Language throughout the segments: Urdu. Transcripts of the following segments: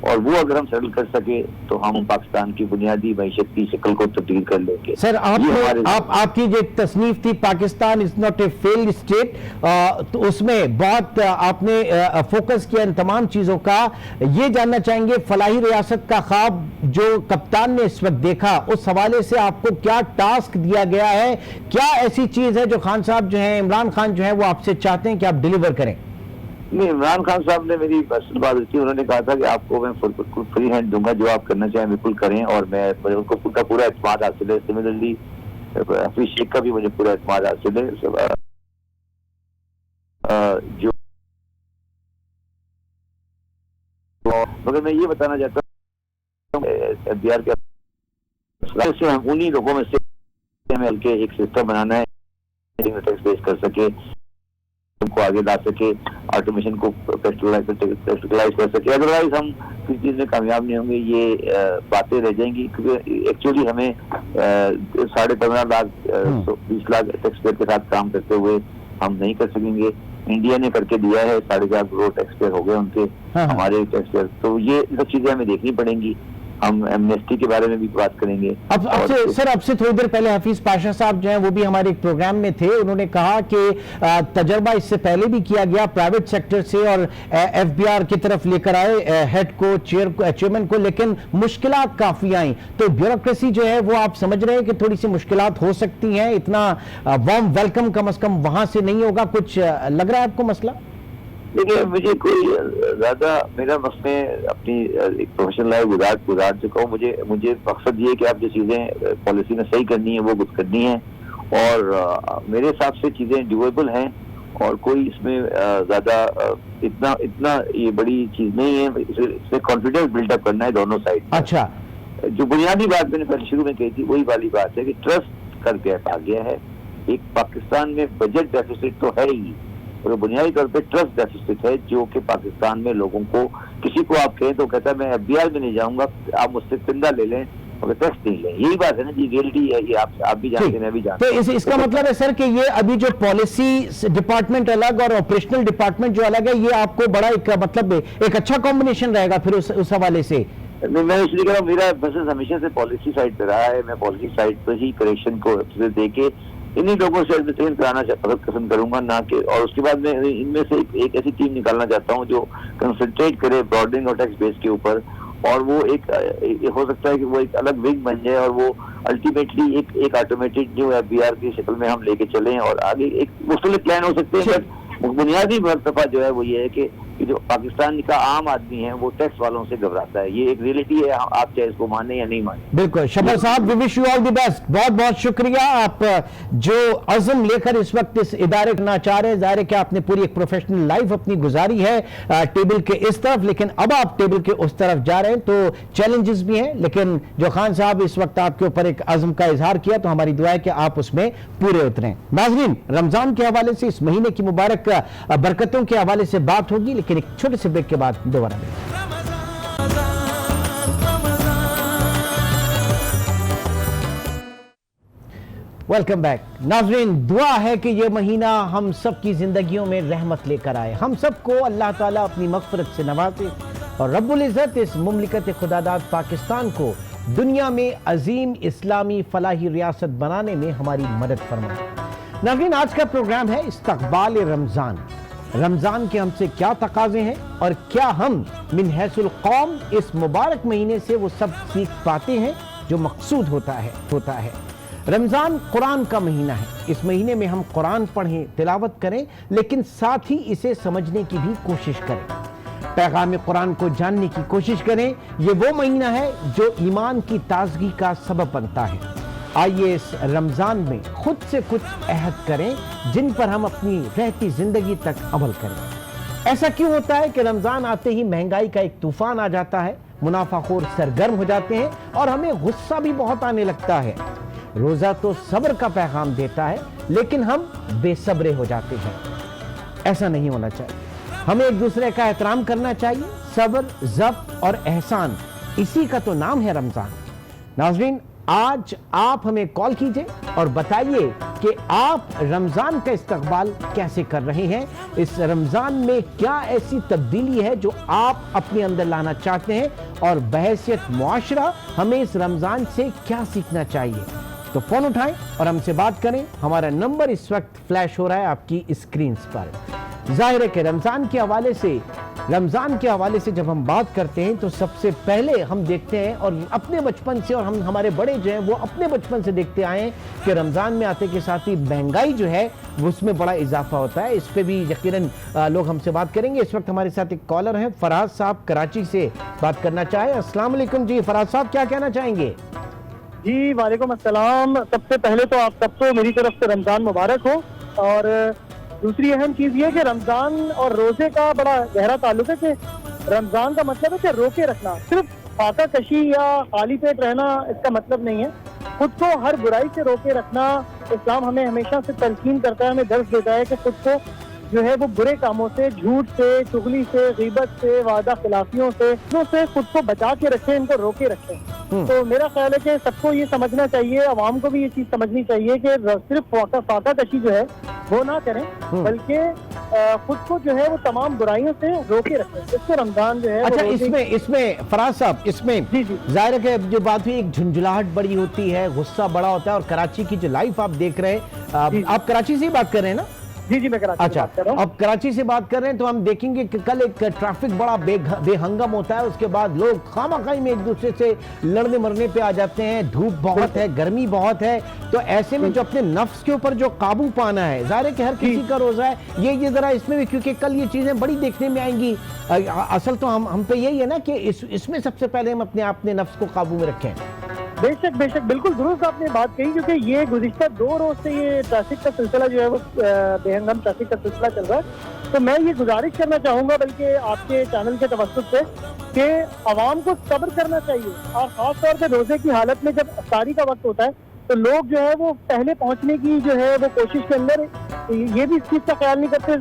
اور وہ اگر ہم سیٹل کر سکے تو ہم پاکستان کی بنیادی معیشت کی شکل کو تبدیل کر لیں گے. سر آپ کی جو تصنیف تھی Pakistan is not a failed state, تو اس میں بہت آپ نے فوکس کیا ان تمام چیزوں کا. یہ جاننا چاہیں گے فلاحی ریاست کا خواب جو کپتان نے اس وقت دیکھا، اس حوالے سے آپ کو کیا ٹاسک دیا گیا ہے؟ کیا ایسی چیز ہے جو خان صاحب جو ہیں، عمران خان جو ہیں، وہ آپ سے چاہتے ہیں کہ آپ ڈیلیور کریں؟ نہیں، عمران خان صاحب نے میری پرسنل بات کی. انہوں نے کہا تھا کہ آپ کو میں فری ہینڈ دوں گا، جو آپ کرنا چاہیں بالکل کریں، اور میں ان کو پورا اعتماد حاصل ہے. سملرلی حفیظ شیخ کا بھی مجھے پورا اعتماد حاصل ہے. جو مگر میں یہ بتانا چاہتا ہوں ایف بی آر کے انہیں لوگوں میں سے مل کے ایک سسٹم بنانا ہے ٹیکس بیس کر سکے، کو آگے لا سکے، آٹومیشن کو پریکٹیکلائز کر سکے. ادروائز ہم کسی چیز میں کامیاب نہیں ہوں گے. یہ باتیں رہ جائیں گی کیونکہ ایکچولی ہمیں 15.5 لاکھ 20 لاکھ ٹیکس پیئر کے ساتھ کام کرتے ہوئے ہم نہیں کر سکیں گے. انڈیا نے کر کے دیا ہے، 4.5 کروڑ ٹیکس پیئر ہو گئے ان کے، ہمارے ٹیکس پیئر. تو یہ سب چیزیں ہمیں دیکھنی پڑیں گی. ہم ایمنیسٹی کے بارے میں بھی بات کریں گے. سر اب سے تھوڑی دیر پہلے حفیظ پاشا صاحب جو ہیں وہ بھی ہمارے ایک پروگرام میں تھے. انہوں نے کہا کہ تجربہ اس سے پہلے بھی کیا گیا پرائیویٹ سیکٹر سے، اور ایف بی آر کی طرف لے کر آئے ہیڈ کو، چیئرمین کو، لیکن مشکلات کافی آئیں. تو بیوروکریسی جو ہے وہ آپ سمجھ رہے ہیں کہ تھوڑی سی مشکلات ہو سکتی ہیں، اتنا وارم ویلکم کم از کم وہاں سے نہیں ہوگا؟ کچھ لگ رہا ہے آپ کو مسئلہ؟ دیکھیے، مجھے کوئی زیادہ میرا مسئلے اپنی ایک پروفیشنل لائف گزار چکا ہوں. مجھے مقصد یہ ہے کہ آپ جو چیزیں پالیسی میں صحیح کرنی ہے وہ کچھ کرنی ہے، اور میرے حساب سے چیزیں ڈیویبل ہیں، اور کوئی اس میں زیادہ اتنا یہ بڑی چیز نہیں ہے. اس میں کانفیڈینس بلڈ اپ کرنا ہے دونوں سائڈ. اچھا، جو بنیادی بات میں نے پہلے شروع میں کہی تھی وہی والی بات ہے کہ ٹرسٹ کر گیپ آ گیا ہے. ایک پاکستان میں بجٹ ڈیفیسٹ تو ہے ہی، اور بنیادی طور پہ ٹرسٹ ڈیفیسٹ ہے، جو کہ پاکستان میں لوگوں کو، کسی کو آپ کہیں تو کہتا ہے میں ایف بی آر میں نہیں جاؤں گا، آپ مجھ سے چندہ لے لیں اور ٹیکس نہیں لیں. یہی بات ہے نا جی، ریئلٹی ہے یہ. آپ بھی جانتے ہیں، میں بھی جانتا ہوں. تو اس کا مطلب ہے سر کہ یہ ابھی جو پالیسی ڈپارٹمنٹ الگ اور آپریشنل ڈپارٹمنٹ جو الگ ہے، یہ آپ کو بڑا ایک مطلب ایک اچھا کمبینیشن رہے گا پھر اس حوالے سے؟ میں اس لیے کہہ رہا ہوں میرا بزنس ہمیشہ سے پالیسی سائڈ پہ رہا ہے. میں پالیسی سائڈ پہ ہی کریکشن کو دے کے انہیں لوگوں سے ایڈمنسٹریشن کرانا پسند کروں گا، نہ کہ، اور اس کے بعد میں ان میں سے ایک ایسی ٹیم نکالنا چاہتا ہوں جو کنسنٹریٹ کرے براڈنگ اور ٹیکس بیس کے اوپر، اور وہ ایک ہو سکتا ہے کہ وہ ایک الگ ونگ بن جائے، اور وہ الٹیمیٹلی ایک آٹومیٹڈ جو ایف بی آر کی شکل میں ہم لے کے چلیں، اور آگے ایک مختلف پلان ہو سکتے ہیں. بنیادی مرتبہ جو ہے وہ یہ ہے کہ جو پاکستان کا عام آدمی ہے وہ ٹیکس والوں سے گھبراتا ہے. یہ ایک ریئلٹی ہے، آپ چاہے اس کو مانیں یا نہیں مانیں. بالکل. شبر صاحب، وی wish you all the best. بہت بہت شکریہ. آپ جو عزم لے کر اس وقت اس ادارے کرنا چاہ رہے ہیں، ظاہر ہے کہ آپ نے پوری ایک پروفیشنل لائف اپنی گزاری ہے ٹیبل کے اس طرف، لیکن اب آپ ٹیبل کے اس طرف جا رہے ہیں تو چیلنجز بھی ہیں، لیکن جو خان صاحب اس وقت آپ کے اوپر ایک عزم کا اظہار کیا تو ہماری دعا ہے کہ آپ اس میں پورے اتریں. ناظرین، رمضان کے حوالے سے، اس مہینے کی مبارک برکتوں کے حوالے سے بات ہوگی، لیکن ایک چھوٹے سے بریک کے بعد دوبارہ ملیں. Welcome back. ناظرین، دعا ہے کہ یہ مہینہ ہم سب کی زندگیوں میں رحمت لے کر آئے، ہم سب کو اللہ تعالیٰ اپنی مغفرت سے نوازے، اور رب العزت اس مملکت خداداد پاکستان کو دنیا میں عظیم اسلامی فلاحی ریاست بنانے میں ہماری مدد فرمائے. ناظرین، آج کا پروگرام ہے استقبال رمضان. رمضان کے ہم سے کیا تقاضے ہیں، اور کیا ہم من حیث القوم اس مبارک مہینے سے وہ سب سیکھ پاتے ہیں جو مقصود ہوتا ہے. رمضان قرآن کا مہینہ ہے. اس مہینے میں ہم قرآن پڑھیں، تلاوت کریں، لیکن ساتھ ہی اسے سمجھنے کی بھی کوشش کریں، پیغام قرآن کو جاننے کی کوشش کریں. یہ وہ مہینہ ہے جو ایمان کی تازگی کا سبب بنتا ہے. آئیے اس رمضان میں خود سے کچھ عہد کریں جن پر ہم اپنی رہتی زندگی تک عمل کریں. ایسا کیوں ہوتا ہے کہ رمضان آتے ہی مہنگائی کا ایک طوفان آ جاتا ہے، منافع خور سرگرم ہو جاتے ہیں، اور ہمیں غصہ بھی بہت آنے لگتا ہے. روزہ تو صبر کا پیغام دیتا ہے، لیکن ہم بے صبرے ہو جاتے ہیں. ایسا نہیں ہونا چاہیے. ہمیں ایک دوسرے کا احترام کرنا چاہیے. صبر، ضبط اور احسان، اسی کا تو نام ہے رمضان. ناظرین، آج آپ ہمیں کال کیجئے اور بتائیے کہ آپ رمضان کا استقبال کیسے کر رہے ہیں، اس رمضان میں کیا ایسی تبدیلی ہے جو آپ اپنے اندر لانا چاہتے ہیں، اور بحیثیت معاشرہ ہمیں اس رمضان سے کیا سیکھنا چاہیے۔ تو فون اٹھائیں اور ہم سے بات کریں۔ ہمارا نمبر اس وقت فلیش ہو رہا ہے آپ کی اسکرینز پر۔ ظاہر ہے کہ رمضان کے حوالے سے جب ہم بات کرتے ہیں تو سب سے پہلے ہم دیکھتے ہیں، اور اپنے بچپن سے، اور ہمارے بڑے جو ہیں وہ اپنے بچپن سے دیکھتے آئے ہیں کہ رمضان میں آتے کے ساتھ ہی مہنگائی جو ہے اس میں بڑا اضافہ ہوتا ہے۔ اس پہ بھی یقیناً لوگ ہم سے بات کریں گے۔ اس وقت ہمارے ساتھ ایک کالر ہیں، فراز صاحب کراچی سے بات کرنا چاہے۔ السلام علیکم جی فراز صاحب، کیا کہنا چاہیں گے؟ جی وعلیکم السلام۔ سب سے پہلے تو آپ سب کو میری طرف سے رمضان مبارک ہو، اور دوسری اہم چیز یہ کہ رمضان اور روزے کا بڑا گہرا تعلق ہے کہ رمضان کا مطلب ہے کہ روکے رکھنا، صرف فاقہ کشی یا خالی پیٹ رہنا اس کا مطلب نہیں ہے۔ خود کو ہر برائی سے روکے رکھنا اسلام ہمیں ہمیشہ سے تلقین کرتا ہے، ہمیں درس دیتا ہے کہ خود کو جو ہے وہ برے کاموں سے، جھوٹ سے، چغلی سے، غیبت سے، وعدہ خلافیوں سے خود کو بچا کے رکھیں، ان کو روکے رکھیں۔ تو میرا خیال ہے کہ سب کو یہ سمجھنا چاہیے، عوام کو بھی یہ چیز سمجھنی چاہیے کہ صرف فاقہ کشی جو ہے وہ نہ کریں، بلکہ خود کو جو ہے وہ تمام برائیوں سے روکے رکھیں، اس سے رمضان جو ہے۔ اچھا، اس میں فراز صاحب، اس میں ظاہر ہے کہ جو بات ہوئی، ایک جھنجھلاہٹ بڑی ہوتی ہے، غصہ بڑا ہوتا ہے، اور کراچی کی جو لائف آپ دیکھ رہے ہیں، آپ کراچی سے ہی بات کر رہے ہیں نا؟ جی میں کراچی سے بات کر رہا ہوں۔ اب کراچی سے بات کر رہے ہیں تو ہم دیکھیں گے کہ کل ایک ٹریفک بڑا بے ہنگم ہوتا ہے، اس کے بعد لوگ خواہ میں ایک دوسرے سے لڑنے مرنے پہ آ جاتے ہیں، دھوپ بہت ہے، گرمی بہت ہے، تو ایسے میں جو اپنے نفس کے اوپر جو قابو پانا ہے، ظاہر ہے کہ ہر کسی کا روزہ ہے، یہ ذرا اس میں بھی، کیونکہ کل یہ چیزیں بڑی دیکھنے میں آئیں گی۔ اصل تو ہم پہ یہی ہے نا کہ اس میں سب سے پہلے ہم اپنے نفس کو قابو میں رکھیں۔ بے شک بالکل درست آپ نے بات کہی، کیونکہ یہ گزشتہ 2 روز سے یہ ٹریفک کا سلسلہ جو ہے وہ بے ہنگم ٹریفک کا سلسلہ چل رہا ہے۔ تو میں یہ گزارش کرنا چاہوں گا بلکہ آپ کے چینل کے توسط سے کہ عوام کو صبر کرنا چاہیے، اور خاص طور سے روزے کی حالت میں جب افطاری کا وقت ہوتا ہے تو لوگ جو ہے وہ پہلے پہنچنے کی جو ہے وہ کوشش کے اندر یہ بھی اس چیز کا خیال نہیں کرتے،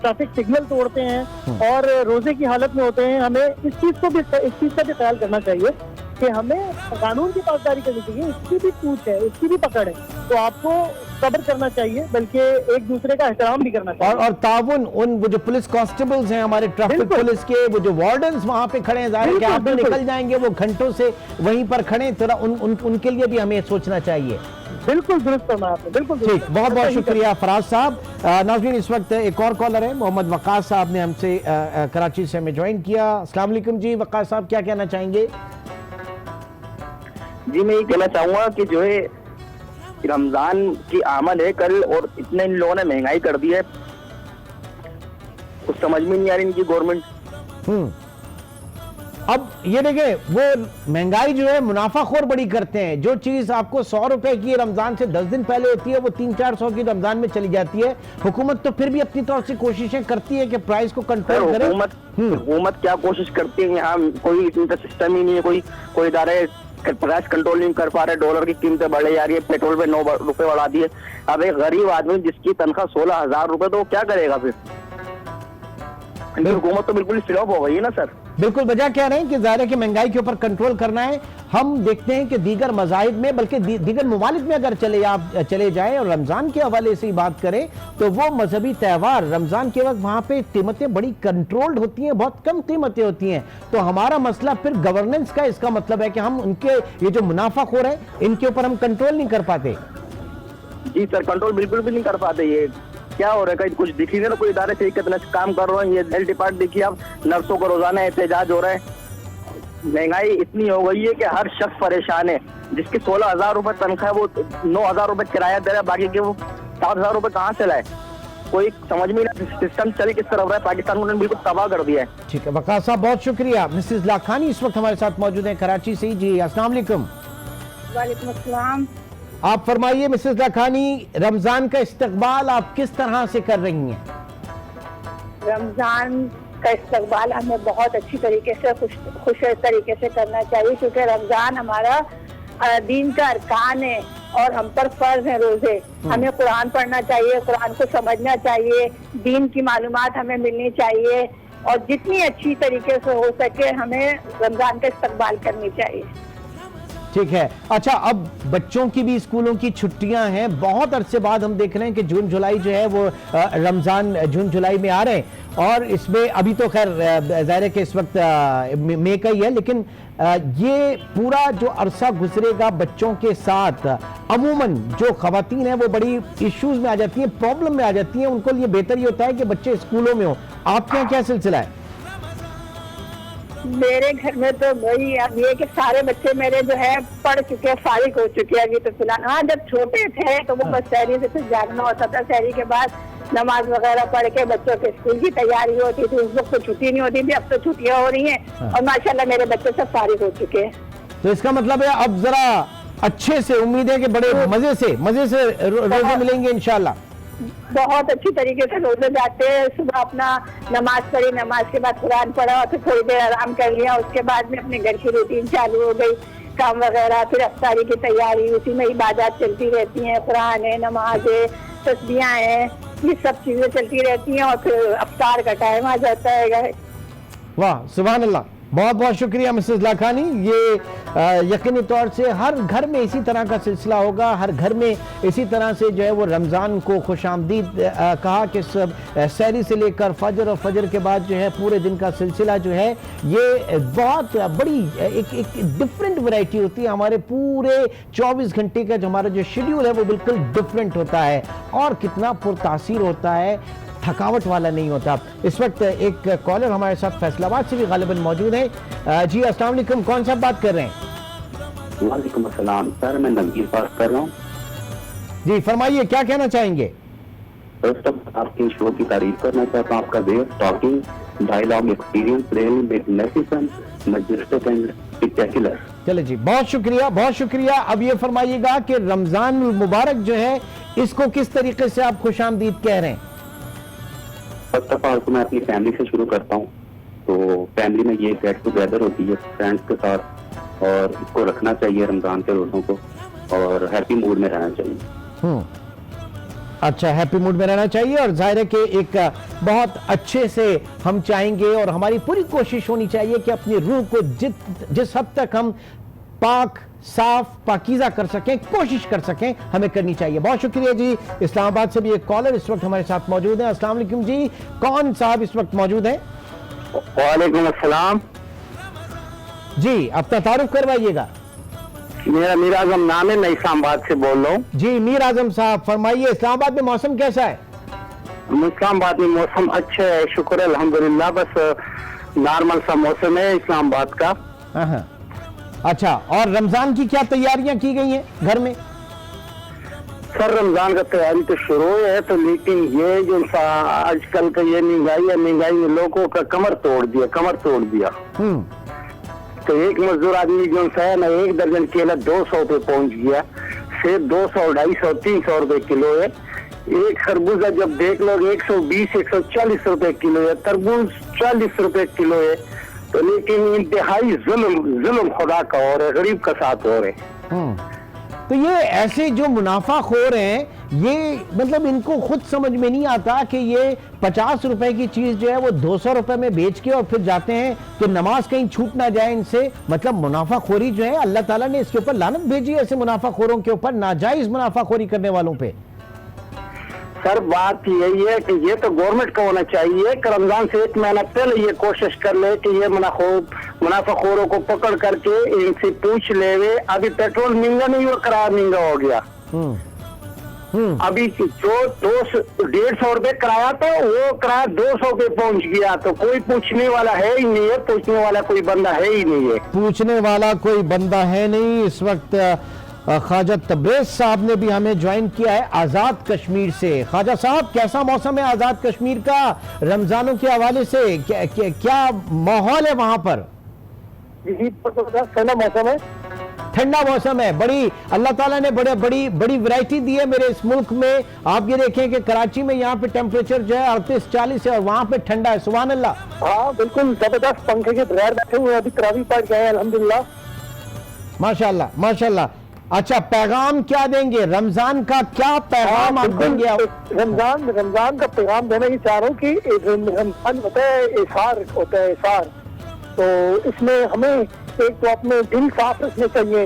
ٹریفک سگنل توڑتے ہیں اور روزے کی حالت میں ہوتے ہیں۔ ہمیں اس چیز کا بھی خیال کرنا چاہیے کہ ہمیں قانون کی پاسداری کرنی چاہیے، اس کی بھی پوچھ ہے، اس کی بھی پکڑ ہے، تو آپ کو صبر کرنا چاہیے، بلکہ ایک دوسرے کا احترام بھی کرنا چاہیے، اور تعاون۔ وہ جو پولیس کانسٹیبلز ہیں ہمارے ٹریفک پولیس کے، وہ جو وارڈنز وہاں پہ کھڑے ہیں، ظاہر ہے کہ آپ نکل جائیں گے، وہ گھنٹوں سے وہیں پر کھڑے ہیں، تھوڑا ان کے لیے بھی ہمیں سوچنا چاہیے۔ بالکل درست فرمایا آپ نے، بالکل ٹھیک، بہت شکریہ فراز صاحب۔ ناظرین، اس وقت ایک اور کالر ہے، محمد وقاص صاحب نے ہم سے کراچی سے ہمیں جوائن کیا۔ السلام علیکم جی وقاص صاحب، کیا کہنا چاہیں گے؟ جی میں یہ کہنا چاہوں گا کہ جو ہے رمضان کی آمد ہے کل، اور اتنے ان لوگوں نے مہنگائی کر دی ہے، کچھ سمجھ میں نہیں آ رہی ان کی گورنمنٹ۔ اب یہ دیکھیں، وہ مہنگائی جو ہے منافع خور بڑی کرتے ہیں، جو چیز آپ کو 100 روپے کی رمضان سے 10 دن پہلے ہوتی ہے وہ 300-400 کی رمضان میں چلی جاتی ہے۔ حکومت تو پھر بھی اپنی طور سے کوششیں کرتی ہے کہ پرائز کو کنٹرول کرے۔ حکومت کیا کوشش کرتی ہے؟ یہاں کوئی سسٹم ہی نہیں ہے، کوئی ادارے پرائز کنٹرول نہیں کر پا رہے، ڈالر کی قیمتیں بڑھے جا رہی ہے، پیٹرول پہ 9 روپے بڑھا دیے۔ اب ایک غریب آدمی جس کی تنخواہ 16,000 روپے، تو وہ کیا کرے گا پھر؟ حکومت تو بالکل فلوپ ہو گئی ہے نا سر۔ بالکل بجا کہہ رہے ہیں کہ ظاہر ہے کہ مہنگائی کے اوپر کنٹرول کرنا ہے۔ ہم دیکھتے ہیں کہ دیگر مذاہب میں، بلکہ دیگر ممالک میں اگر چلے جائیں اور رمضان کے حوالے سے ہی بات کریں تو وہ مذہبی تہوار رمضان کے وقت وہاں پہ قیمتیں بڑی کنٹرولڈ ہوتی ہیں، بہت کم قیمتیں ہوتی ہیں۔ تو ہمارا مسئلہ پھر گورننس کا، اس کا مطلب ہے کہ ہم ان کے یہ جو منافع خور ہیں ان کے اوپر ہم کنٹرول نہیں کر پاتے۔ جی سر، کنٹرول بالکل بھی نہیں کر پاتے۔ یہ کیا ہو رہا ہے؟ کہیں کچھ دکھ نہیں رہا، کوئی ادارے سے کتنا کام کر رہے ہیں۔ یہ ہیلتھ ڈپارٹمنٹ دیکھیے، اب نرسوں کو روزانہ احتجاج ہو رہا ہے۔ مہنگائی اتنی ہو گئی ہے کہ ہر شخص پریشان ہے۔ جس کی 16,000 روپے تنخواہ ہے وہ 9,000 روپے کرایہ دے رہا ہے، باقی کے وہ 7,000 روپے کہاں سے لائے؟ کوئی سمجھ میں نہیں، سسٹم چلے کس طرف رہا ہے؟ پاکستان کو بالکل تباہ کر دیا ہے۔ ٹھیک ہے وقاص صاحب، بہت شکریہ۔ مسز لاکھانی اس وقت ہمارے ساتھ موجود ہیں کراچی سے۔ جی السلام علیکم۔ وعلیکم السلام۔ آپ فرمائیے مسز لاکھانی، رمضان کا استقبال آپ کس طرح سے کر رہی ہیں؟ رمضان کا استقبال ہمیں بہت اچھی طریقے سے خوش طریقے سے کرنا چاہیے، کیونکہ رمضان ہمارا دین کا ارکان ہے اور ہم پر فرض ہیں روزے۔ ہمیں قرآن پڑھنا چاہیے، قرآن کو سمجھنا چاہیے، دین کی معلومات ہمیں ملنی چاہیے، اور جتنی اچھی طریقے سے ہو سکے ہمیں رمضان کا استقبال کرنی چاہیے۔ ٹھیک ہے. اچھا اب بچوں کی بھی اسکولوں کی چھٹیاں ہیں, بہت عرصے بعد ہم دیکھ رہے ہیں کہ جون جولائی جو ہے وہ رمضان جون جولائی میں آ رہے ہیں, اور اس میں ابھی تو خیر ظاہر ہے کہ اس وقت مئی کا ہی ہے, لیکن یہ پورا جو عرصہ گزرے گا بچوں کے ساتھ, عموماً جو خواتین ہیں وہ بڑی ایشوز میں آ جاتی ہیں, پرابلم میں آ جاتی ہیں, ان کو یہ بہتر یہ ہوتا ہے کہ بچے اسکولوں میں ہوں. آپ کے یہاں کیا سلسلہ ہے؟ میرے گھر میں تو وہی اب یہ کہ سارے بچے میرے جو ہے پڑھ چکے ہیں, فارغ ہو چکے ہیں ابھی تو فی الحال. ہاں جب چھوٹے تھے تو وہ بس سحری سے پھر جاگنا ہوتا تھا, سحری کے بعد نماز وغیرہ پڑھ کے بچوں کے اسکول کی تیاری ہوتی تھی, اس وقت تو چھٹی نہیں ہوتی تھی, اب تو چھٹیاں ہو رہی ہیں اور ماشاءاللہ میرے بچے سب فارغ ہو چکے ہیں. تو اس کا مطلب ہے اب ذرا اچھے سے, امید ہے کہ بڑے مزے سے روزے ملیں گے انشاءاللہ. بہت اچھی طریقے سے روزے جاتے ہیں. صبح اپنا نماز پڑھی, نماز کے بعد قرآن پڑھا اور پھر تھوڑی دیر آرام کر لیا, اس کے بعد میں اپنے گھر کی روٹین چالو ہو گئی, کام وغیرہ, پھر افطاری کی تیاری, اسی میں عبادات چلتی رہتی ہیں, قرآن ہے, نماز ہے, تسبیحاں ہیں, یہ سب چیزیں چلتی رہتی ہیں اور پھر افطار کا ٹائم آ جاتا ہے. واہ سبحان اللہ, بہت بہت شکریہ مسز لاکھانی. یہ یقینی طور سے ہر گھر میں اسی طرح کا سلسلہ ہوگا, ہر گھر میں اسی طرح سے جو ہے وہ رمضان کو خوش آمدید کہا کہ سب سحری سے لے کر فجر اور فجر کے بعد جو ہے پورے دن کا سلسلہ جو ہے یہ بہت بڑی ایک ڈفرینٹ ورائٹی ہوتی ہے. ہمارے پورے 24 گھنٹے کا جو ہمارا جو شیڈیول ہے وہ بالکل ڈفرینٹ ہوتا ہے اور کتنا پرتاثیر ہوتا ہے, تھکاوٹ والا نہیں ہوتا. اس وقت ایک کالر ہمارے ساتھ فیصل آباد سے بھی غالباً موجود ہے. جی السلام علیکم, کون صاحب بات کر رہے ہیں؟ وعلیکم السلام سر, میں نویر بات کر رہا ہوں. جی فرمائیے, کیا کہنا چاہیں گے؟ فرسٹ آپ کی شو کی تعریف کرنا چاہتا ہوں. آپ کا way of talking, dialogue, experience really magnificent, majestic and spectacular. چلے جی, بہت شکریہ بہت شکریہ. اب یہ فرمائیے گا کہ رمضان المبارک جو ہے اس کو کس طریقے سے آپ خوش آمدید کہہ رہے ہیں؟ فرسٹ آف آل تو میں اپنی فیملی سے شروع کرتا ہوں. تو فیملی میں یہ گیٹ ٹوگیدر ہوتی ہے فرینڈس کے ساتھ, اور اس کو رکھنا چاہیے رمضان کے روزوں کو, اور ہیپی موڈ میں رہنا چاہیے. اچھا, ہیپی موڈ میں رہنا چاہیے, اور ظاہر ہے کہ ایک بہت اچھے سے ہم چاہیں گے اور ہماری پوری کوشش ہونی چاہیے کہ اپنی روح کو جس حد تک ہم پاک صاف پاکیزہ کر سکیں, کوشش کر سکیں, ہمیں کرنی چاہیے. بہت شکریہ جی. اسلام آباد سے بھی ایک کالر اس وقت ہمارے ساتھ موجود ہیں. السلام علیکم جی, کون صاحب اس وقت موجود ہیں؟ وعلیکم السلام جی اپنا تعارف کروائیے گا. میرا میر اعظم نام ہے, میں اسلام آباد سے بول رہا ہوں. جی میر اعظم صاحب فرمائیے, اسلام آباد میں موسم کیسا ہے؟ اسلام آباد میں موسم اچھا ہے, شکر ہے الحمدللہ, بس نارمل سا موسم ہے اسلام آباد کا. اچھا, اور رمضان کی کیا تیاریاں کی گئی ہیں گھر میں؟ سر رمضان کا تیاری تو شروع ہے, تو لیکن یہ جو آج کل کا یہ مہنگائی نے لوگوں کا کمر توڑ دیا. تو ایک مزدور آدمی جو ہے نا, 1 درجن کیلا 200 پہ پہنچ گیا, سیب 200, 250, 300 روپے کلو ہے. ایک خربوزہ جب دیکھ لو 120, 140 روپے کلو ہے, تربوز 40 روپے کلو ہے. تو لیکن انتہائی ظلم خدا کا ہو رہا ہے, غریب کا ساتھ ہو رہے ہیں. تو یہ ایسے جو منافع خور ہیں, یہ مطلب ان کو خود سمجھ میں نہیں آتا کہ یہ 50 روپے کی چیز جو ہے وہ 200 روپے میں بیچ کے اور پھر جاتے ہیں کہ نماز کہیں چھوٹ نہ جائے ان سے. مطلب منافع خوری جو ہے, اللہ تعالیٰ نے اس کے اوپر لعنت بھیجی ہے ایسے منافع خوروں کے اوپر, ناجائز منافع خوری کرنے والوں پہ. سر بات یہی ہے کہ یہ تو گورنمنٹ کا ہونا چاہیے کہ رمضان سے 1 مہینہ پہلے یہ کوشش کر لے کہ یہ منافع خوروں کو پکڑ کر کے ان سے پوچھ لے. ابھی پیٹرول مہنگا نہیں ہوا, کرایہ مہنگا ہو گیا. ابھی جو 150 روپے کرایہ تھا وہ کرایہ 200 پہ پہنچ گیا. تو کوئی پوچھنے والا ہے ہی نہیں ہے, پوچھنے والا کوئی بندہ ہے ہی نہیں ہے. پوچھنے والا کوئی بندہ ہے نہیں. اس وقت خواجہ تبریز صاحب نے بھی ہمیں جوائن کیا ہے آزاد کشمیر سے. خواجہ صاحب کیسا موسم ہے آزاد کشمیر کا رمضانوں کے حوالے سے, کیا ماحول ہے وہاں پر؟ ٹھنڈا موسم ہے, ٹھنڈا موسم ہے. بڑی اللہ تعالیٰ نے بڑی ورائٹی دی ہے میرے اس ملک میں. آپ یہ دیکھیں کہ کراچی میں یہاں پہ ٹیمپریچر جو ہے 38-40 ہے اور وہاں پہ ٹھنڈا ہے. سبحان اللہ. ہاں بالکل زبردست, پنکھے کے بغیر بیٹھے ہوئے, ابھی تراویح پڑھ گئے الحمدللہ. ماشاءاللہ ماشاءاللہ. اچھا, پیغام کیا دیں گے رمضان کا, کیا پیغام آپ دیں گے؟ رمضان کا پیغام دینا ہی چاہ رہا ہوں کہ رمضان ہوتا ہے احسار, ہوتا ہے احسار. تو اس میں ہمیں ایک تو اپنے دل صاف رکھنے چاہیے,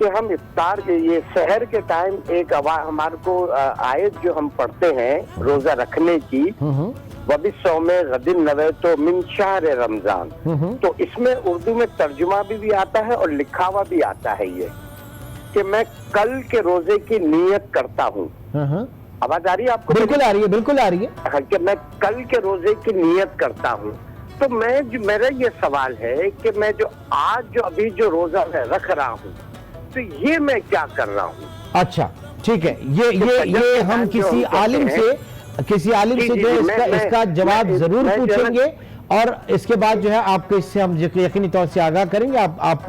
کہ ہم افطار کے یہ سحر کے ٹائم ایک ہمارے کو آیت جو ہم پڑھتے ہیں روزہ رکھنے کی، وَبِالصَّوْمِ غَدٍ نَوَیْتُ مِنْ شَهْرِ رمضان، تو اس میں اردو میں ترجمہ بھی آتا ہے اور لکھا ہوا بھی آتا ہے یہ کہ میں کل کے روزے کی نیت کرتا ہوں. آواز آ رہی ہے آپ کو؟ بالکل آ رہی ہے، بالکل آ رہی ہے کہ میں کل کے روزے کی نیت کرتا ہوں. تو میرا یہ سوال ہے کہ میں جو آج جو ابھی جو روزہ میں رکھ رہا ہوں تو یہ میں کیا کر رہا ہوں؟ اچھا ٹھیک ہے، یہ ہم کسی عالم سے جو اس کا جواب ضرور پوچھیں گے، اور اس کے بعد جو ہے آپ کو اس سے ہم یقینی طور سے آگاہ کریں گے. آپ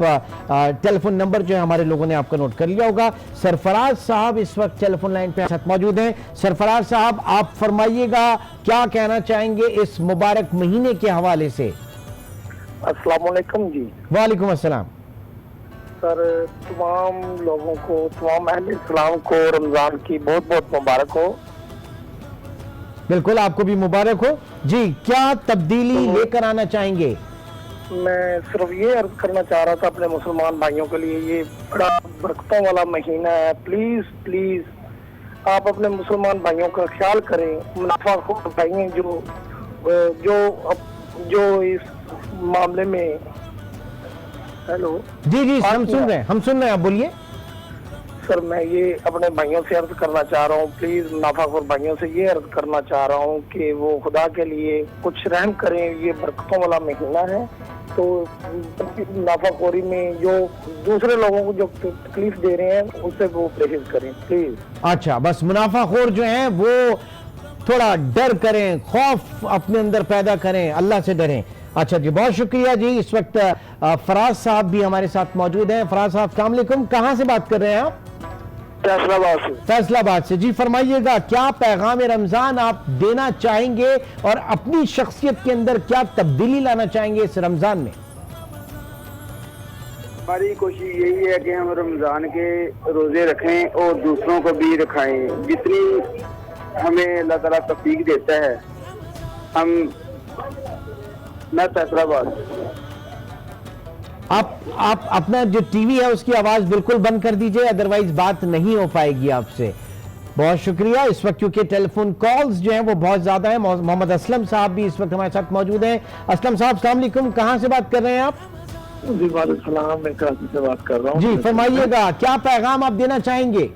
ٹیلی فون نمبر جو ہے ہمارے لوگوں نے آپ کا نوٹ کر لیا ہوگا. سرفراز صاحب اس وقت ٹیلی فون لائن پہ ساتھ موجود ہیں. سرفراز صاحب آپ فرمائیے گا کیا کہنا چاہیں گے اس مبارک مہینے کے حوالے سے؟ السلام علیکم جی. وعلیکم السلام. سر تمام لوگوں کو، تمام اہل اسلام کو رمضان کی بہت بہت مبارک ہو. بالکل آپ کو بھی مبارک ہو. جی کیا تبدیلی لے کر آنا چاہیں گے؟ میں صرف یہ عرض کرنا چاہ رہا تھا اپنے مسلمان بھائیوں کے لیے، یہ بڑا برکتوں والا مہینہ ہے. پلیز آپ اپنے مسلمان بھائیوں کا خیال کریں. منافع خور بھائی جو اس معاملے میں ہیلو جی ہم سن رہے ہیں، آپ بولیے. سر میں یہ اپنے بھائیوں سے عرض کرنا چاہ رہا ہوں، پلیز منافع خور بھائیوں سے یہ عرض کرنا چاہ رہا ہوں کہ وہ خدا کے لیے کچھ رحم کریں. یہ برکتوں والا مہینہ ہے، تو منافع خوری میں جو دوسرے لوگوں کو جو تکلیف دے رہے ہیں ان سے وہ پرہیز کریں پلیز. اچھا بس منافع خور جو ہیں وہ تھوڑا ڈر کریں، خوف اپنے اندر پیدا کریں، اللہ سے ڈریں. اچھا جی بہت شکریہ جی. اس وقت فراز صاحب بھی ہمارے ساتھ موجود ہیں. فراز صاحب السلام علیکم، کہاں سے بات کر رہے ہیں آپ؟ فیصل آباد سے. جی فرمائیے گا کیا پیغام رمضان آپ دینا چاہیں گے اور اپنی شخصیت کے اندر کیا تبدیلی لانا چاہیں گے اس رمضان میں؟ ہماری کوشش یہی ہے کہ ہم رمضان کے روزے رکھیں اور دوسروں کو بھی رکھائیں. جتنی ہمیں اللہ تعالیٰ توفیق دیتا ہے میں فیصل آباد. آپ اپنا جو ٹی وی ہے اس کی آواز بالکل بند کر دیجئے، ادروائز بات نہیں ہو پائے گی آپ سے. بہت شکریہ. اس وقت کیونکہ ٹیلی فون کالز جو ہیں وہ بہت زیادہ ہیں. محمد اسلم صاحب بھی اس وقت ہمارے ساتھ موجود ہیں. اسلم صاحب السلام علیکم، کہاں سے بات کر رہے ہیں آپ؟ جی وعلیکم السلام، میں کراچی سے بات کر رہا ہوں. جی فرمائیے گا کیا پیغام آپ دینا چاہیں گے؟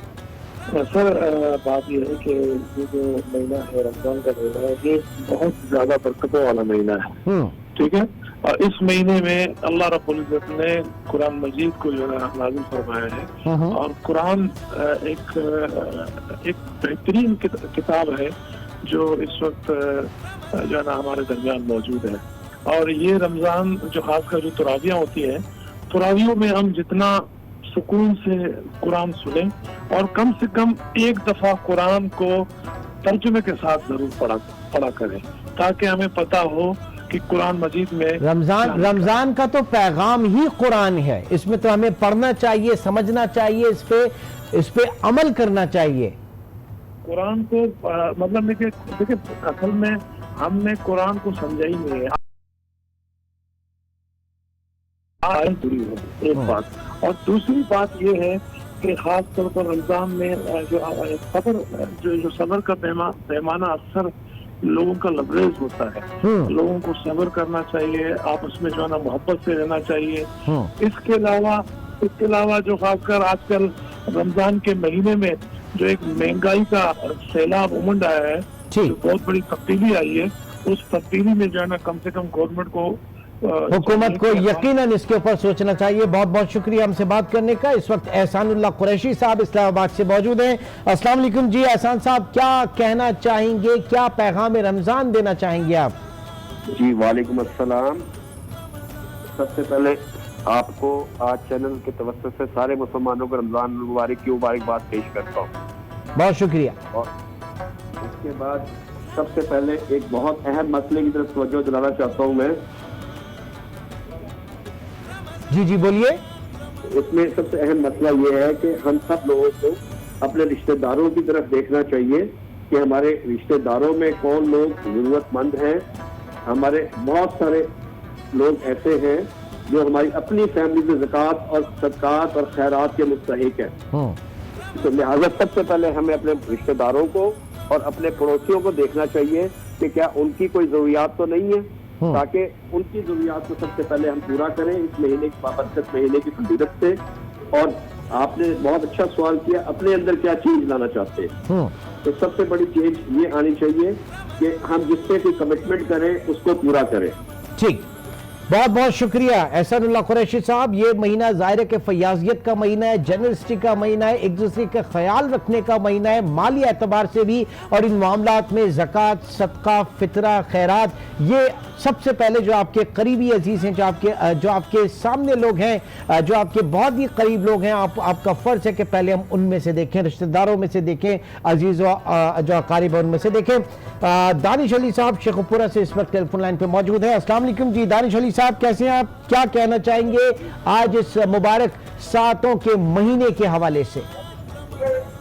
سر بات یہ ہے کہ یہ جو مہینہ ہے رمضان کا مہینہ ہے یہ بہت زیادہ برکتوں والا مہینہ ہے، ٹھیک ہے. اور اس مہینے میں اللہ رب العزت نے قرآن مجید کو جو ہے نازل فرمایا ہے، اور قرآن ایک بہترین کتاب ہے جو اس وقت جو ہے نا ہمارے درمیان موجود ہے. اور یہ رمضان جو خاص کر جو تراویحیں ہوتی ہیں، تراویحوں میں ہم جتنا سکون سے قرآن سنیں اور کم سے کم ایک دفعہ قرآن کو ترجمے کے ساتھ ضرور پڑھا کریں تاکہ ہمیں پتہ ہو کہ قرآن مجید میں رمضان کا تو پیغام ہی قرآن ہے. اس میں تو ہمیں پڑھنا چاہیے، سمجھنا چاہیے، اس پہ عمل کرنا چاہیے. قرآن کو مطلب دیکھیں اصل میں ہم نے قرآن کو سمجھا ہی نہیں ہے. ایک بات، اور دوسری بات یہ ہے کہ خاص طور پر رمضان میں جو صبر کا پیمانہ اکثر لوگوں کا لبریز ہوتا ہے. لوگوں کو صبر کرنا چاہیے، آپس میں جو ہے نا محبت سے رہنا چاہیے. اس کے علاوہ جو خاص کر آج کل رمضان کے مہینے میں جو ایک مہنگائی کا سیلاب امنڈ آیا ہے، بہت بڑی تبدیلی آئی ہے. اس تبدیلی میں جو ہے نا کم سے کم گورنمنٹ کو، حکومت کو یقیناً اس کے اوپر سوچنا چاہیے. بہت بہت شکریہ ہم سے بات کرنے کا. اس وقت احسان اللہ قریشی صاحب اسلام آباد سے موجود ہیں. السلام علیکم جی احسان صاحب، کیا کہنا چاہیں گے، کیا پیغام رمضان دینا چاہیں گے آپ؟ جی وعلیکم السلام. سب سے پہلے آپ کو آج چینل کے توسط سے سارے مسلمانوں کو رمضان المبارک کی مبارکباد پیش کرتا ہوں. بہت شکریہ. اور اس کے بعد سب سے پہلے ایک بہت اہم مسئلے کی طرف توجہ دلانا چاہتا ہوں میں. جی بولیے. اس میں سب سے اہم مسئلہ یہ ہے کہ ہم سب لوگوں کو اپنے رشتہ داروں کی طرف دیکھنا چاہیے کہ ہمارے رشتہ داروں میں کون لوگ ضرورت مند ہیں. ہمارے بہت سارے لوگ ایسے ہیں جو ہماری اپنی فیملی میں زکوٰۃ اور صدقات اور خیرات کے مستحق ہے. تو لہٰذا سب سے پہلے ہمیں اپنے رشتہ داروں کو اور اپنے پڑوسیوں کو دیکھنا چاہیے کہ کیا ان کی کوئی ضروریات تو نہیں ہے, تاکہ ان کی ضروریات کو سب سے پہلے ہم پورا کریں اس مہینے کی بابرکت مہینے کی فضیلت سے. اور آپ نے بہت اچھا سوال کیا, اپنے اندر کیا چیز لانا چاہتے ہیں. تو سب سے بڑی چیز یہ آنی چاہیے کہ ہم جس سے کوئی کمٹمنٹ کریں اس کو پورا کریں. ٹھیک, بہت بہت شکریہ احسان اللہ قریشی صاحب. یہ مہینہ ظاہر ہے کہ فیاضیت کا مہینہ ہے, جنرسٹی کا مہینہ ہے, ایک دوسرے کا خیال رکھنے کا مہینہ ہے, مالی اعتبار سے بھی, اور ان معاملات میں زکوٰۃ, صدقہ, فطرہ, خیرات, یہ سب سے پہلے جو آپ کے قریبی عزیز ہیں, جو آپ کے سامنے لوگ ہیں, جو آپ کے بہت ہی قریب لوگ ہیں, آپ کا فرض ہے کہ پہلے ہم ان میں سے دیکھیں, رشتہ داروں میں سے دیکھیں, عزیز و جو اقارب ہیں ان میں سے دیکھیں. دانش علی صاحب شیخو پورہ سے اس وقت ٹیلی فون لائن پہ موجود ہیں. السلام علیکم جی دانش علی صاحب, کیسے ہیں آپ؟ کیا کہنا چاہیں گے آج اس مبارک ساتوں کے مہینے کے حوالے سے؟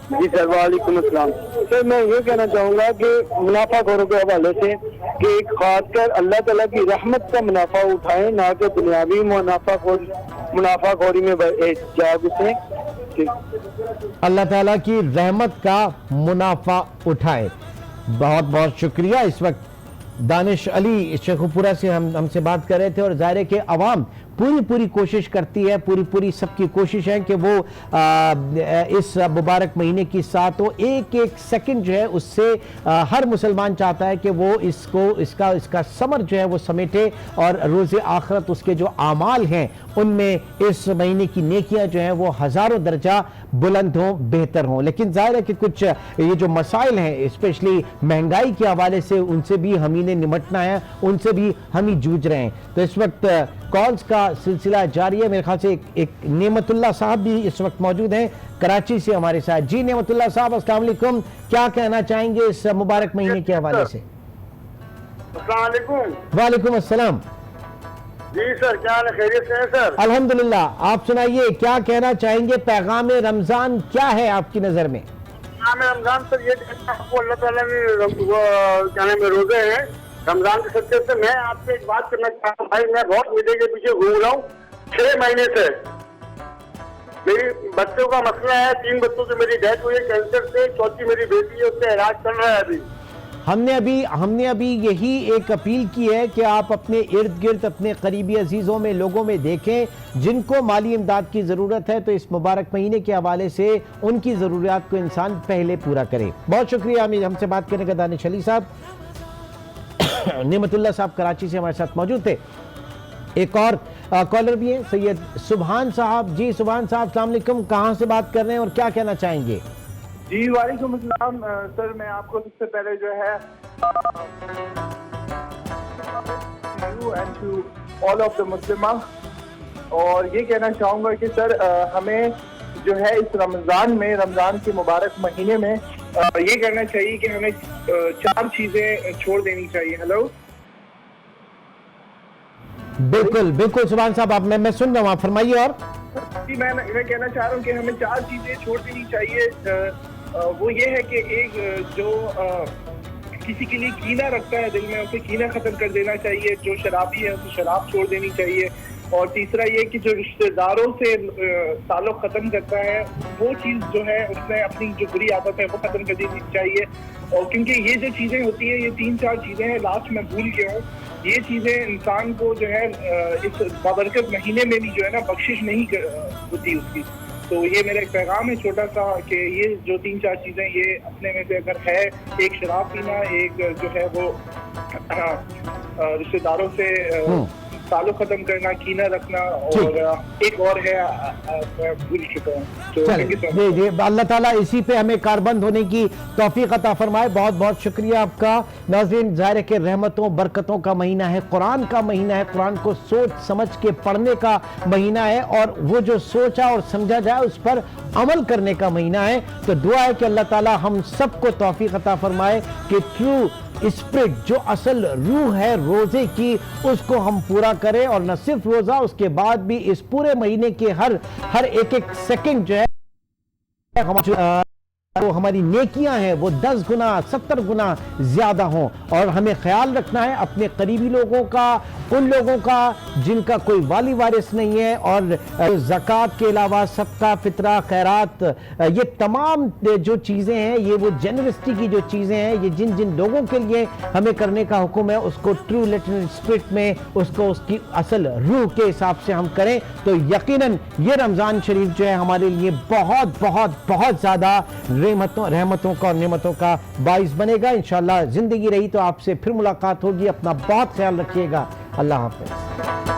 جی سر, وعلیکم السلام. سر میں یہ کہنا چاہوں گا کہ منافع خوروں کے حوالے سے کہ خاص کر اللہ تعالیٰ کی رحمت کا منافع اٹھائیں, نہ کہ دنیاوی منافع خوری میں جا گھسیں. اللہ تعالیٰ کی رحمت کا منافع اٹھائے. بہت بہت شکریہ. اس وقت دانش علی شیخو پورہ سے ہم سے بات کر رہے تھے, اور ظاہر ہے کہ عوام پوری کوشش کرتی ہے, پوری سب کی کوشش ہے کہ وہ اس مبارک مہینے کی ساتوں ایک سیکنڈ جو ہے اس سے ہر مسلمان چاہتا ہے کہ وہ اس کا ثمر جو ہے وہ سمیٹے, اور روز آخرت اس کے جو اعمال ہیں ان میں اس مہینے کی نیکیاں جو ہیں وہ ہزاروں درجہ بلند ہوں, بہتر ہوں. لیکن ظاہر ہے کہ کچھ یہ جو مسائل ہیں اسپیشلی مہنگائی کے حوالے سے, ان سے بھی ہم نے نمٹنا ہے, ان سے بھی ہم ہی جوجھ رہے ہیں. تو اس وقت کالز کا سلسلہ جاری ہے. میرے خیال سے ایک نعمت اللہ صاحب بھی اس وقت موجود ہیں کراچی سے ہمارے ساتھ. جی نعمت اللہ صاحب السلام علیکم, کیا کہنا چاہیں گے اس مبارک مہینے کے حوالے سے؟ السلام علیکم. وعلیکم السلام. جی سر, کیا حال ہے, خیریت سے ہیں سر؟ الحمدللہ. آپ سنائیے کیا کہنا چاہیں گے, پیغام رمضان کیا ہے آپ کی نظر میں؟ پیغام رمضان سر یہ کہ آپ کو اللہ تعالیٰ نے روزے ہیں رمضان کے صدقے سے. میں آپ سے ایک بات کرنا چاہتا ہوں بھائی, میں بہت میڈیا کے پیچھے گھوم رہا ہوں 6 مہینے سے. میری بچوں کا مسئلہ ہے, 3 بچوں کی میری ڈیتھ ہوئی ہے کینسر سے, چوتھی میری بیٹی ہے, اس سے علاج چل رہا ہے ابھی. ہم نے ابھی یہی ایک اپیل کی ہے کہ آپ اپنے ارد گرد اپنے قریبی عزیزوں میں, لوگوں میں دیکھیں جن کو مالی امداد کی ضرورت ہے, تو اس مبارک مہینے کے حوالے سے ان کی ضروریات کو انسان پہلے پورا کرے. بہت شکریہ ہم سے بات کرنے کا دانش علی صاحب. نعمت اللہ صاحب کراچی سے ہمارے ساتھ موجود تھے. ایک اور کالر بھی ہیں سید سبحان صاحب. جی سبحان صاحب السلام علیکم, کہاں سے بات کر رہے ہیں اور کیا کہنا چاہیں گے؟ جی وعلیکم السلام. سر میں آپ کو سب سے پہلے جو ہے آل آف دا مسلمہ اور یہ کہنا چاہوں گا کہ سر ہمیں جو ہے اس رمضان میں, رمضان کے مبارک مہینے میں یہ کرنا چاہیے کہ ہمیں 4 چیزیں چھوڑ دینی چاہیے. ہلو بالکل سبحان صاحب, آپ میں سن رہا ہوں, آپ فرمائیے. اور جی میں کہنا چاہ رہا ہوں کہ ہمیں 4 چیزیں چھوڑ دینی چاہیے. وہ یہ ہے کہ ایک جو کسی کے لیے کینہ رکھتا ہے دل میں, اسے کینہ ختم کر دینا چاہیے. جو شرابی ہے اسے شراب چھوڑ دینی چاہیے. اور تیسرا یہ کہ جو رشتہ داروں سے تعلق ختم کرتا ہے وہ چیز جو ہے اس میں اپنی جو بری عادت ہے وہ ختم کر دینی چاہیے. اور کیونکہ یہ جو چیزیں ہوتی ہیں, یہ 3-4 چیزیں ہیں, لاسٹ میں بھول گیا ہوں, یہ چیزیں انسان کو جو ہے اس بابرکت مہینے میں بھی جو ہے نا بخشش نہیں ہوتی اس کی. تو یہ میرا ایک پیغام ہے چھوٹا سا کہ یہ جو 3-4 چیزیں یہ اپنے میں سے اگر ہے, ایک شراب پینا, ایک جو ہے وہ رشتہ داروں سے تعلق ختم کرنا, کینہ رکھنا, اور ایک اور ہے بھول چکا ہوں. جی اللہ تعالیٰ اسی پہ ہمیں کاربند ہونے کی توفیق عطا فرمائے. بہت بہت شکریہ آپ کا. ناظرین ظاہر ہے کہ رحمتوں برکتوں کا مہینہ ہے, قرآن کا مہینہ ہے, قرآن کو سوچ سمجھ کے پڑھنے کا مہینہ ہے, اور وہ جو سوچا اور سمجھا جائے اس پر عمل کرنے کا مہینہ ہے. تو دعا ہے کہ اللہ تعالیٰ ہم سب کو توفیق عطا فرمائے کہ ٹرو اسپرٹ, جو اصل روح ہے روزے کی, اس کو ہم پورا کریں. اور نہ صرف روزہ, اس کے بعد بھی اس پورے مہینے کے ہر ایک سیکنڈ جو ہے وہ ہماری نیکیاں ہیں وہ 10 گنا 70 گنا زیادہ ہوں. اور ہمیں خیال رکھنا ہے اپنے قریبی لوگوں کا, ان لوگوں کا جن کا کوئی والی وارث نہیں ہے, اور زکوٰۃ کے علاوہ صدقہ, فطرہ, خیرات, یہ تمام جو چیزیں ہیں یہ وہ جنرسٹی کی جو چیزیں ہیں یہ جن جن لوگوں کے لیے ہمیں کرنے کا حکم ہے اس کو ٹرو لٹرل اسپرٹ میں, اس کو اس کی اصل روح کے حساب سے ہم کریں تو یقیناً یہ رمضان شریف جو ہے ہمارے لیے بہت بہت بہت زیادہ رحمتوں کا اور نعمتوں کا باعث بنے گا. انشاءاللہ زندگی رہی تو آپ سے پھر ملاقات ہوگی. اپنا بہت خیال رکھیے گا. اللہ حافظ.